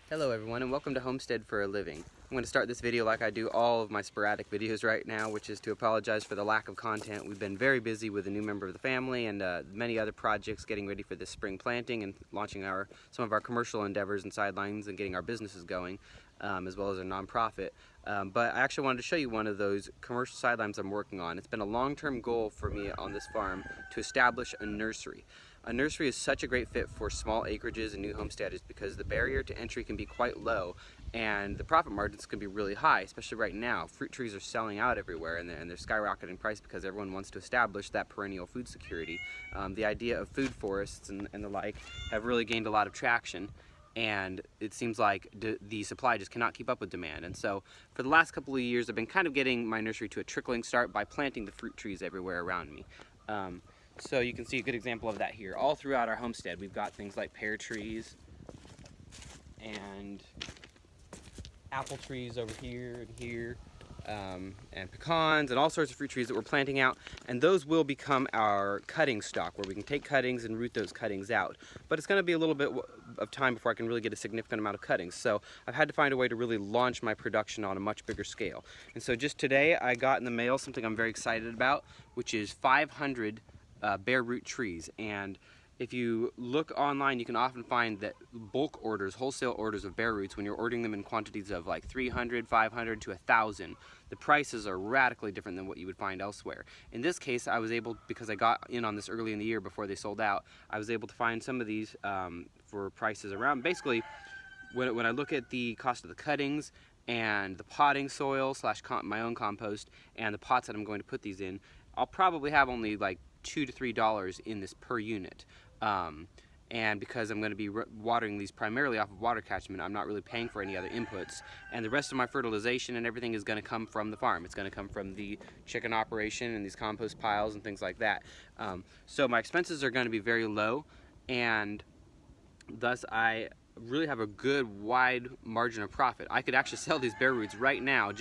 Hello everyone and welcome to Homestead for a Living. I'm going to start this video like I do all of my sporadic videos right now, which is to apologize for the lack of content. We've been very busy with a new member of the family and many other projects getting ready for this spring planting and launching some of our commercial endeavors and sidelines and getting our businesses going, as well as a nonprofit. But I actually wanted to show you one of those commercial sidelines I'm working on. It's been a long-term goal for me on this farm to establish a nursery. A nursery is such a great fit for small acreages and new homesteaders because the barrier to entry can be quite low and the profit margins can be really high, especially right now. Fruit trees are selling out everywhere and they're skyrocketing price because everyone wants to establish that perennial food security. The idea of food forests and the like have really gained a lot of traction, and it seems like the supply just cannot keep up with demand. And so for the last couple of years I've been kind of getting my nursery to a trickling start by planting the fruit trees everywhere around me. So you can see a good example of that here. All throughout our homestead we've got things like pear trees and apple trees over here and here, and pecans and all sorts of fruit trees that we're planting out, and those will become our cutting stock where we can take cuttings and root those cuttings out. But it's going to be a little bit of time before I can really get a significant amount of cuttings, so I've had to find a way to really launch my production on a much bigger scale. And so just today I got in the mail something I'm very excited about, which is 500 bare root trees. And if you look online, you can often find that bulk orders, wholesale orders of bare roots, when you're ordering them in quantities of like 300, 500 to 1,000, the prices are radically different than what you would find elsewhere. In this case, I was able, because I got in on this early in the year before they sold out, I was able to find some of these for prices around. Basically, when I look at the cost of the cuttings and the potting soil / my own compost and the pots that I'm going to put these in, I'll probably have only like $2 to $3 in this per unit. And because I'm going to be watering these primarily off of water catchment, I'm not really paying for any other inputs. And the rest of my fertilization and everything is going to come from the farm. It's going to come from the chicken operation and these compost piles and things like that. So my expenses are going to be very low, and thus I really have a good wide margin of profit. I could actually sell these bare roots right now,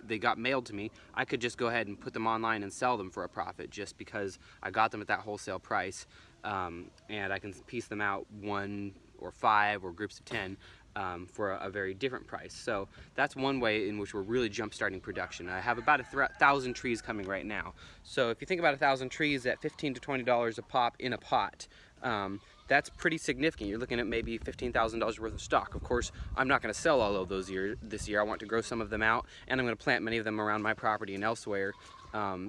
they got mailed to me. I could just go ahead and put them online and sell them for a profit just because I got them at that wholesale price, and I can piece them out 1 or 5 or groups of 10 for a very different price. So that's one way in which we're really jump-starting production. I have about 1,000 trees coming right now. So if you think about 1,000 trees at $15 to $20 a pop in a pot, that's pretty significant. You're looking at maybe $15,000 worth of stock. Of course, I'm not going to sell all of those this year. I want to grow some of them out, and I'm going to plant many of them around my property and elsewhere,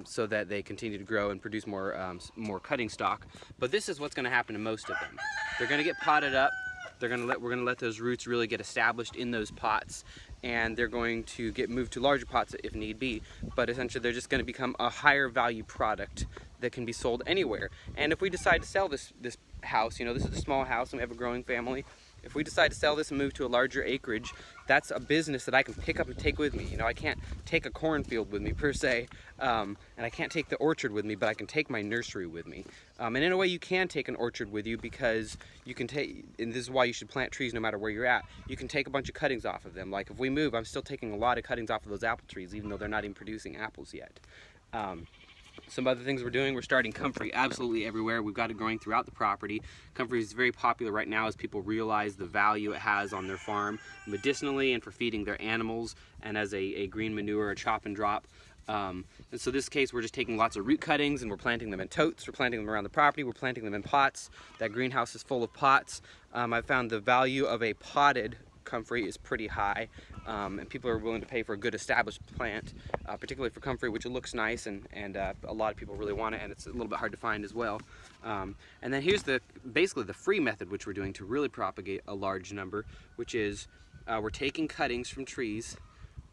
so that they continue to grow and produce more cutting stock. But this is what's going to happen to most of them. They're going to get potted up. We're going to let those roots really get established in those pots, and they're going to get moved to larger pots if need be. But essentially, they're just going to become a higher value product that can be sold anywhere. And if we decide to sell this house, this is a small house and we have a growing family. If we decide to sell this and move to a larger acreage, that's a business that I can pick up and take with me. I can't take a cornfield with me per se, and I can't take the orchard with me, but I can take my nursery with me. And in a way, you can take an orchard with you because you can take, and this is why you should plant trees no matter where you're at, you can take a bunch of cuttings off of them. Like if we move, I'm still taking a lot of cuttings off of those apple trees, even though they're not even producing apples yet. Some other things we're doing, we're starting comfrey absolutely everywhere. We've got it growing throughout the property. Comfrey is very popular right now as people realize the value it has on their farm medicinally and for feeding their animals, and as a green manure, a chop and drop. And so this case, we're just taking lots of root cuttings and we're planting them in totes. We're planting them around the property. We're planting them in pots. That greenhouse is full of pots. I found the value of a potted comfrey is pretty high, and people are willing to pay for a good established plant, particularly for comfrey, which looks nice, and a lot of people really want it, and it's a little bit hard to find as well. And then here's basically the free method which we're doing to really propagate a large number, which is we're taking cuttings from trees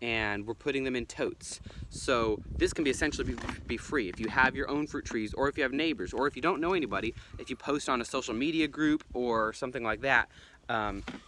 and we're putting them in totes. So this can be essentially be free. If you have your own fruit trees, or if you have neighbors, or if you don't know anybody, if you post on a social media group or something like that,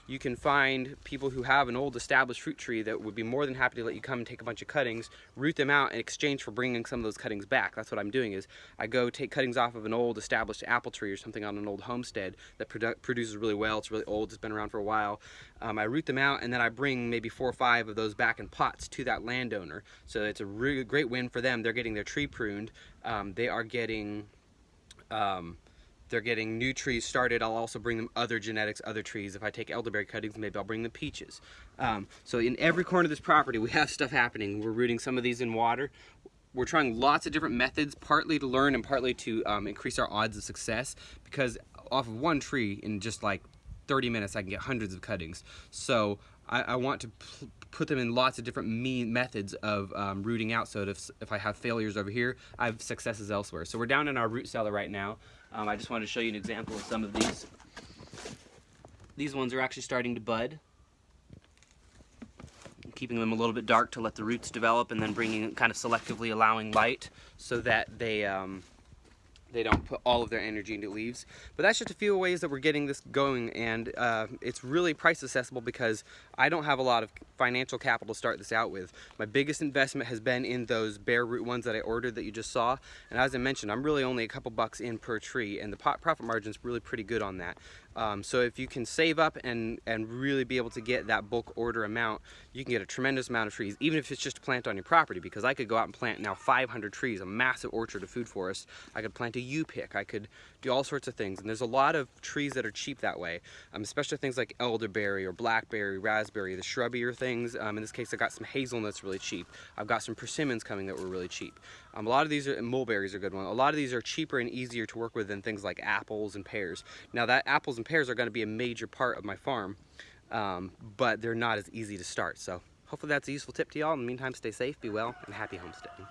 you can find people who have an old established fruit tree that would be more than happy to let you come and take a bunch of cuttings, root them out in exchange for bringing some of those cuttings back. That's what I'm doing, is I go take cuttings off of an old established apple tree or something on an old homestead that produces really well. It's really old, it's been around for a while. I root them out, and then I bring maybe 4 or 5 of those back in pots to that landowner. So it's a really great win for them. They're getting their tree pruned. They are getting they're getting new trees started, I'll also bring them other genetics, other trees. If I take elderberry cuttings, maybe I'll bring them peaches. So in every corner of this property, we have stuff happening. We're rooting some of these in water. We're trying lots of different methods, partly to learn and partly to increase our odds of success, because off of one tree in just like 30 minutes I can get hundreds of cuttings. So I want to put them in lots of different methods of rooting out, so that if I have failures over here, I have successes elsewhere. So we're down in our root cellar right now. I just wanted to show you an example of some of these. These ones are actually starting to bud. I'm keeping them a little bit dark to let the roots develop, and then bringing, kind of selectively allowing light so that they don't put all of their energy into leaves. But that's just a few ways that we're getting this going, and it's really price accessible because I don't have a lot of financial capital to start this out with. My biggest investment has been in those bare root ones that I ordered that you just saw, and as I mentioned, I'm really only a couple bucks in per tree, and the profit margin is really pretty good on that. So if you can save up and really be able to get that bulk order amount, you can get a tremendous amount of trees, even if it's just a plant on your property, because I could go out and plant now 500 trees, a massive orchard of food forest. I could plant a U-pick, I could do all sorts of things, and there's a lot of trees that are cheap that way, especially things like elderberry or blackberry, raspberry, the shrubbier things. In this case, I got some hazelnuts really cheap. I've got some persimmons coming that were really cheap. A lot of these are, mulberries are a good one. A lot of these are cheaper and easier to work with than things like apples and pears. Now that apples and pears are going to be a major part of my farm, but they're not as easy to start. So hopefully that's a useful tip to y'all. In the meantime, stay safe, be well, and happy homesteading.